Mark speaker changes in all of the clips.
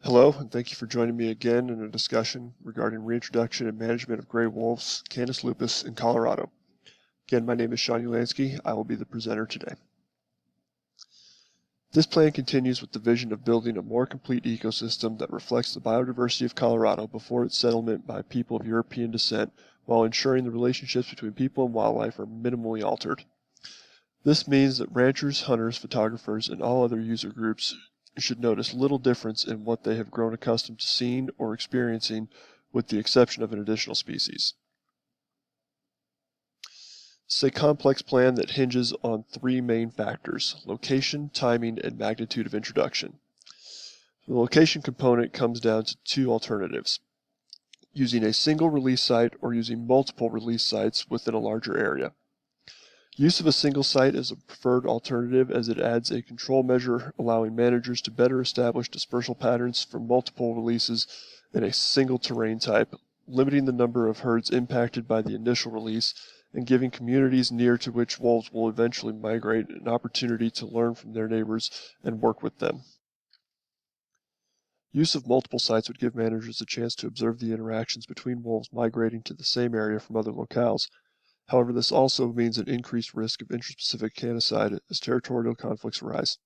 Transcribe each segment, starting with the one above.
Speaker 1: Hello, and thank you for joining me again in a discussion regarding reintroduction and management of gray wolves, Canis lupus, in Colorado. Again, my name is Sean Ulansky. I will be the presenter today. This plan continues with the vision of building a more complete ecosystem that reflects the biodiversity of Colorado before its settlement by people of European descent, while ensuring the relationships between people and wildlife are minimally altered. This means that ranchers, hunters, photographers, and all other user groups should notice little difference in what they have grown accustomed to seeing or experiencing, with the exception of an additional species. It's a complex plan that hinges on three main factors: location, timing, and magnitude of introduction. The location component comes down to two alternatives: using a single release site or using multiple release sites within a larger area. Use of a single site is a preferred alternative as it adds a control measure, allowing managers to better establish dispersal patterns for multiple releases in a single terrain type, limiting the number of herds impacted by the initial release and giving communities near to which wolves will eventually migrate an opportunity to learn from their neighbors and work with them. Use of multiple sites would give managers a chance to observe the interactions between wolves migrating to the same area from other locales. However, this also means an increased risk of interspecific canicide as territorial conflicts arise.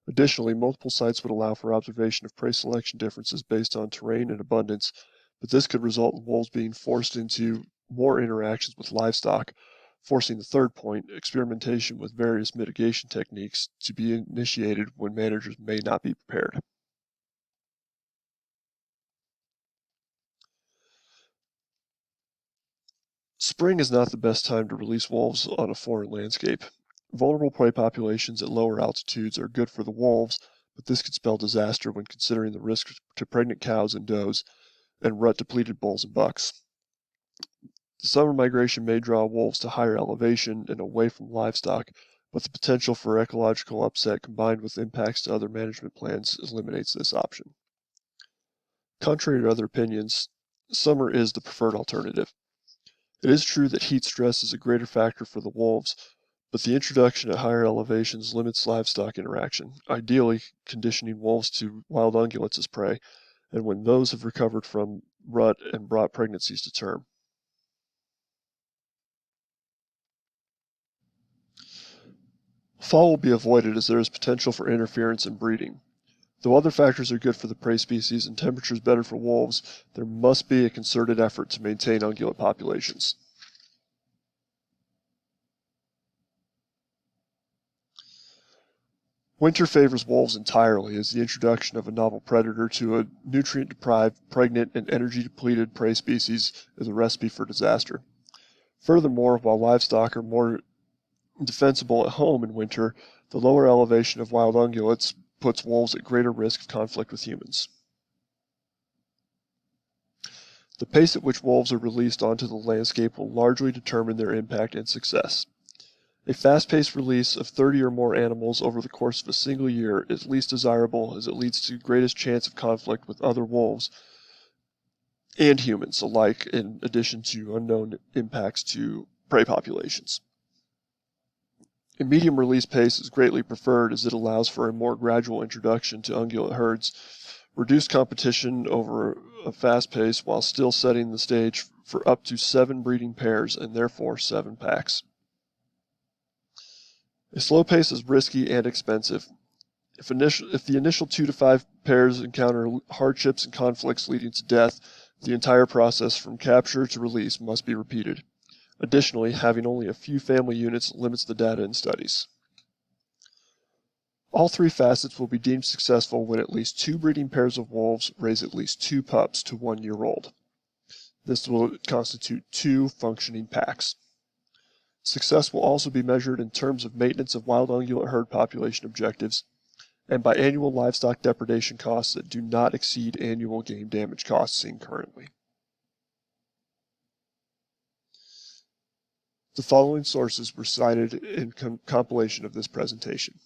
Speaker 1: Additionally, multiple sites would allow for observation of prey selection differences based on terrain and abundance, but this could result in wolves being forced into more interactions with livestock, forcing the third point, experimentation with various mitigation techniques, to be initiated when managers may not be prepared. Spring is not the best time to release wolves on a foreign landscape. Vulnerable prey populations at lower altitudes are good for the wolves, but this could spell disaster when considering the risk to pregnant cows and does and rut-depleted bulls and bucks. The summer migration may draw wolves to higher elevation and away from livestock, but the potential for ecological upset combined with impacts to other management plans eliminates this option. Contrary to other opinions, summer is the preferred alternative. It is true that heat stress is a greater factor for the wolves, but the introduction at higher elevations limits livestock interaction, ideally conditioning wolves to wild ungulates as prey, and when those have recovered from rut and brought pregnancies to term. Fall will be avoided as there is potential for interference in breeding. Though other factors are good for the prey species and temperatures better for wolves, there must be a concerted effort to maintain ungulate populations. Winter favors wolves entirely, as the introduction of a novel predator to a nutrient-deprived, pregnant, and energy-depleted prey species is a recipe for disaster. Furthermore, while livestock are more defensible at home in winter, the lower elevation of wild ungulates puts wolves at greater risk of conflict with humans. The pace at which wolves are released onto the landscape will largely determine their impact and success. A fast-paced release of 30 or more animals over the course of a single year is least desirable as it leads to greatest chance of conflict with other wolves and humans alike, in addition to unknown impacts to prey populations. A medium release pace is greatly preferred as it allows for a more gradual introduction to ungulate herds, reduced competition over a fast pace while still setting the stage for up to 7 breeding pairs and therefore 7 packs. A slow pace is risky and expensive. If the initial 2 to 5 pairs encounter hardships and conflicts leading to death, the entire process from capture to release must be repeated. Additionally, having only a few family units limits the data in studies. All 3 facets will be deemed successful when at least 2 breeding pairs of wolves raise at least 2 pups to 1 year old. This will constitute 2 functioning packs. Success will also be measured in terms of maintenance of wild ungulate herd population objectives and by annual livestock depredation costs that do not exceed annual game damage costs seen currently. The following sources were cited in compilation of this presentation.